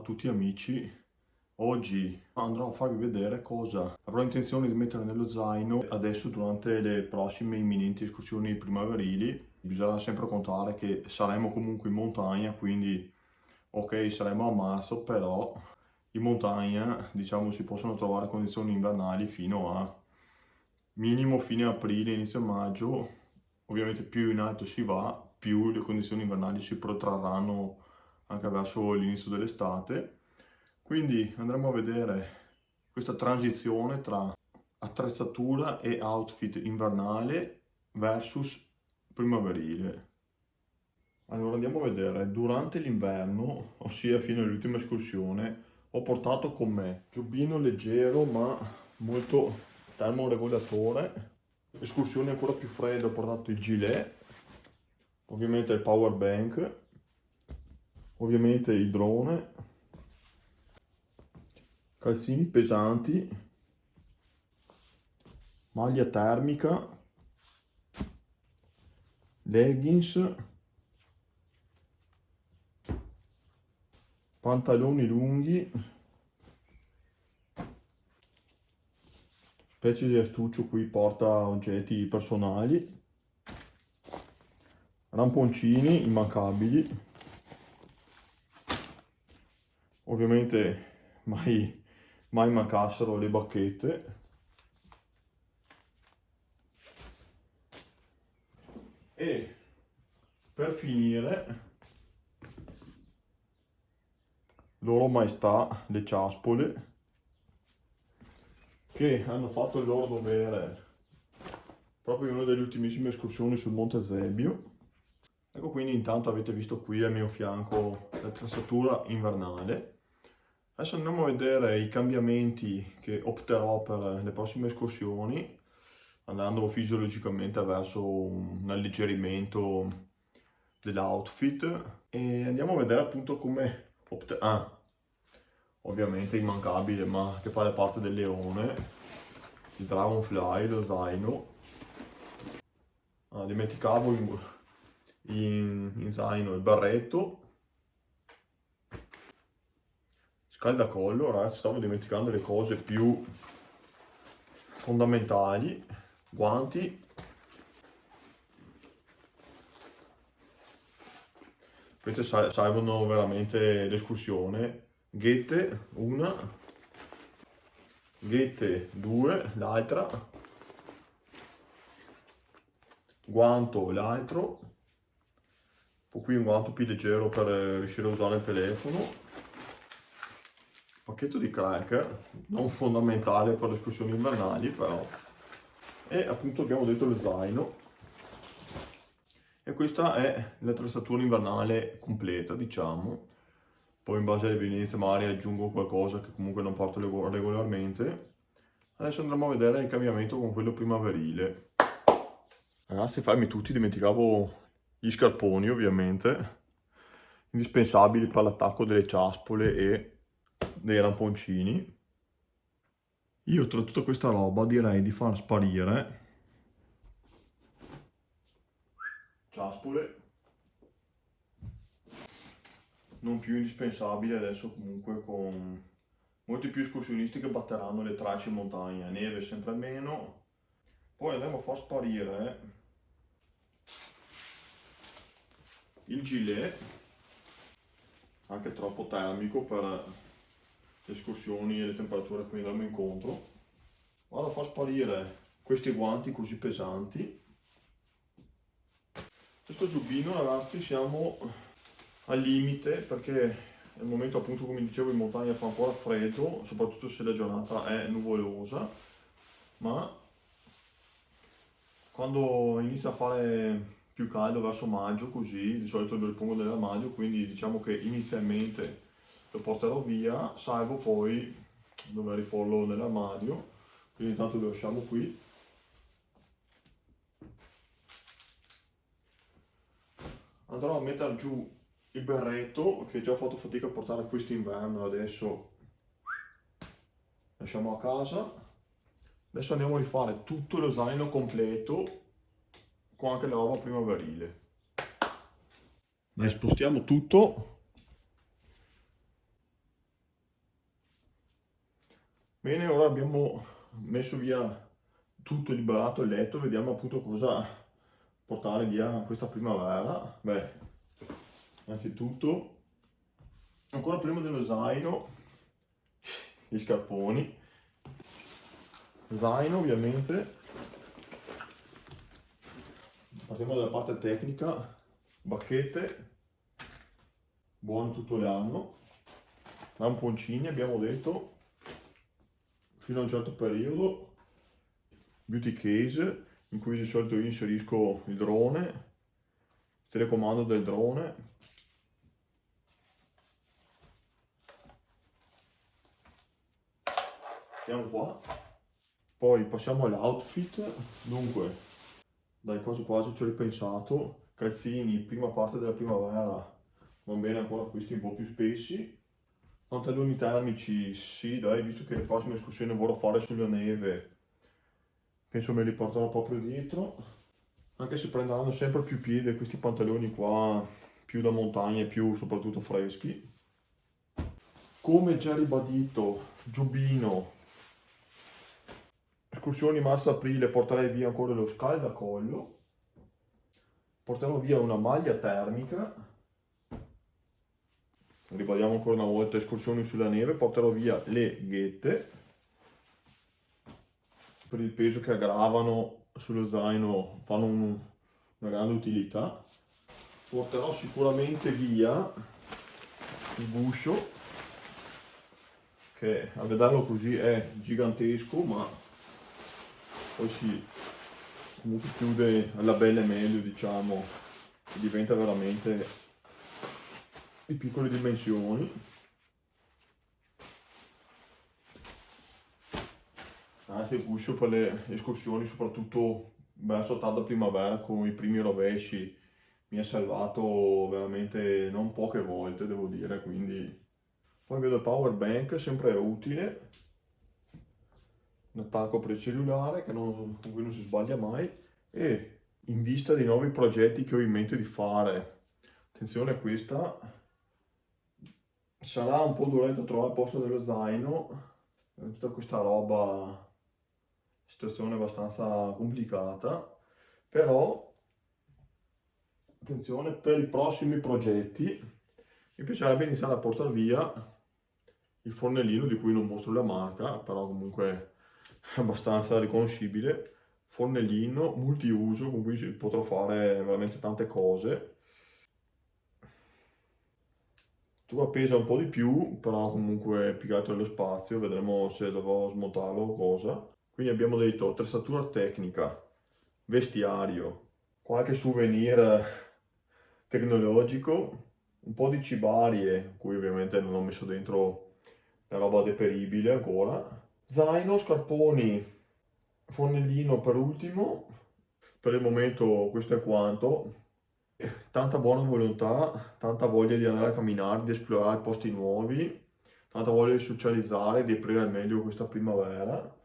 a tutti amici, oggi andrò a farvi vedere cosa avrò intenzione di mettere nello zaino adesso durante le prossime imminenti escursioni primaverili. Bisogna sempre contare che saremo comunque in montagna, quindi ok, saremo a marzo, però in montagna diciamo si possono trovare condizioni invernali fino a minimo fine aprile, inizio maggio. Ovviamente più in alto si va, più le condizioni invernali si protrarranno anche verso l'inizio dell'estate. Quindi andremo a vedere questa transizione tra attrezzatura e outfit invernale versus primaverile. Allora andiamo a vedere, durante l'inverno, ossia fino all'ultima escursione, ho portato con me giubbino leggero ma molto termoregolatore. Escursione ancora più fredda, ho portato il gilet, ovviamente il power bank, ovviamente il drone, calzini pesanti, maglia termica, leggings, pantaloni lunghi, specie di astuccio qui porta oggetti personali, ramponcini immancabili, ovviamente mai mancassero le bacchette, e per finire loro maestà le ciaspole che hanno fatto il loro dovere proprio in una delle ultimissime escursioni sul Monte Zebbio. Ecco, quindi intanto avete visto qui al mio fianco l'attrezzatura invernale. Adesso andiamo a vedere i cambiamenti che opterò per le prossime escursioni, andando fisiologicamente verso un alleggerimento dell'outfit, e andiamo a vedere appunto come ovviamente immancabile, ma che fa parte del leone, il Dragonfly, lo zaino. Dimenticavo in zaino il berretto, scaldacollo. Ragazzi, stavo dimenticando le cose più fondamentali: guanti, queste salvano veramente l'escursione. Ghette una, ghette due l'altra, guanto l'altro, qui un guanto più leggero per riuscire a usare il telefono, pacchetto di cracker, non fondamentale per le escursioni invernali però, e appunto abbiamo detto lo zaino. E questa è l'attrezzatura invernale completa, diciamo. Poi in base alle evenienze magari aggiungo qualcosa che comunque non porto regolarmente. Adesso andremo a vedere il cambiamento con quello primaverile. Ragazzi, farmi tutti, dimenticavo gli scarponi ovviamente, indispensabili per l'attacco delle ciaspole e dei ramponcini. Io tra tutta questa roba direi di far sparire ciaspole, non più indispensabili adesso, comunque con molti più escursionisti che batteranno le tracce in montagna, neve sempre meno. Poi andremo a far sparire il gilet, anche troppo termico per le escursioni e le temperature a cui andremo incontro. Vado a far sparire questi guanti così pesanti. Questo giubbino, ragazzi, siamo al limite perché nel momento, appunto, come dicevo, in montagna fa ancora freddo, soprattutto se la giornata è nuvolosa, ma quando inizia a fare più caldo verso maggio, così di solito lo ripongo nell'armadio, quindi diciamo che inizialmente lo porterò via, salvo poi dover riporlo nell'armadio, quindi intanto lo lasciamo qui. Andrò a mettere giù il berretto che già ho fatto fatica a portare quest'inverno, adesso lasciamo a casa. Adesso andiamo a rifare tutto lo zaino completo con anche la roba primaverile. Dai, spostiamo tutto. Bene, ora abbiamo messo via tutto, liberato il letto, vediamo appunto cosa portare via questa primavera. Beh, innanzitutto, ancora prima dello zaino, gli scarponi. Zaino ovviamente, partiamo dalla parte tecnica, bacchette, buone tutto l'anno, lamponcini abbiamo detto, fino a un certo periodo, beauty case, in cui di solito io inserisco il drone, il telecomando del drone, mettiamo qua, poi passiamo all'outfit. Dunque, dai, quasi ci ho ripensato, calzini, prima parte della primavera, va bene ancora questi un po' più spessi, pantaloni termici, sì dai, visto che le prossime escursioni vorrò fare sulla neve, penso me li porterò proprio dietro, anche se prenderanno sempre più piede questi pantaloni qua, più da montagna e più soprattutto freschi. Come già ribadito, giubbino, escursioni marzo-aprile, porterei via ancora lo scaldacollo, porterò via una maglia termica, ribadiamo ancora una volta escursioni sulla neve, porterò via le ghette, per il peso che aggravano sullo zaino, fanno una grande utilità. Porterò sicuramente via il guscio, che a vederlo così è gigantesco, ma poi si comunque chiude alla bella e meglio, diciamo, diventa veramente di piccole dimensioni. Anzi, il guscio per le escursioni, soprattutto verso tarda primavera con i primi rovesci, mi ha salvato veramente non poche volte, devo dire, quindi... Poi vedo il power bank, sempre utile, un attacco per il cellulare con cui non si sbaglia mai, e in vista dei nuovi progetti che ho in mente di fare, attenzione, questa sarà un po' dolente trovare il posto dello zaino, tutta questa roba, situazione abbastanza complicata, però attenzione, per i prossimi progetti mi piacerebbe iniziare a portare via il fornellino di cui non mostro la marca, però comunque è abbastanza riconoscibile, fornellino multiuso con cui potrò fare veramente tante cose. Tu pesa un po' di più, però comunque è più che altro lo spazio, vedremo se dovrò smontarlo o cosa. Quindi abbiamo detto attrezzatura tecnica, vestiario, qualche souvenir tecnologico, un po' di cibarie, cui ovviamente non ho messo dentro la roba deperibile ancora, zaino, scarponi, fornellino per ultimo. Per il momento questo è quanto. Tanta buona volontà, tanta voglia di andare a camminare, di esplorare posti nuovi, tanta voglia di socializzare, di aprire al meglio questa primavera.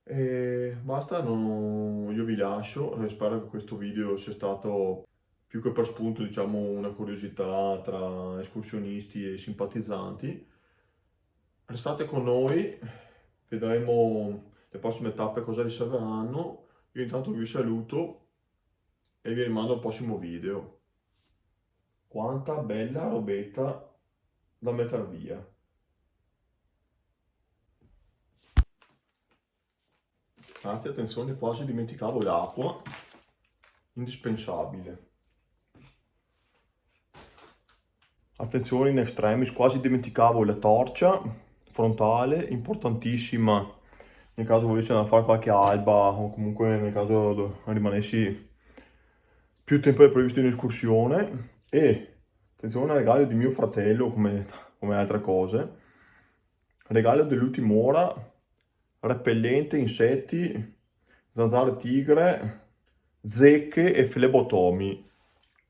E basta, io vi lascio, spero che questo video sia stato più che per spunto, diciamo, una curiosità tra escursionisti e simpatizzanti. Restate con noi, vedremo le prossime tappe cosa riserveranno. Io intanto vi saluto e vi rimando al prossimo video. Quanta bella robetta da mettere via. Anzi, attenzione, quasi dimenticavo l'acqua, indispensabile. Attenzione in extremis, quasi dimenticavo la torcia frontale, importantissima nel caso volessi andare a fare qualche alba o comunque nel caso rimanessi più tempo del previsto in escursione. E attenzione al regalo di mio fratello, come altre cose, regalo dell'ultima ora, repellente, insetti, zanzare tigre, zecche e flebotomi,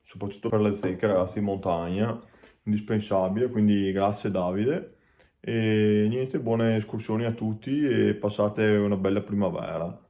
soprattutto per le zecche ragazzi in montagna, indispensabile, quindi grazie Davide. E niente, buone escursioni a tutti e passate una bella primavera.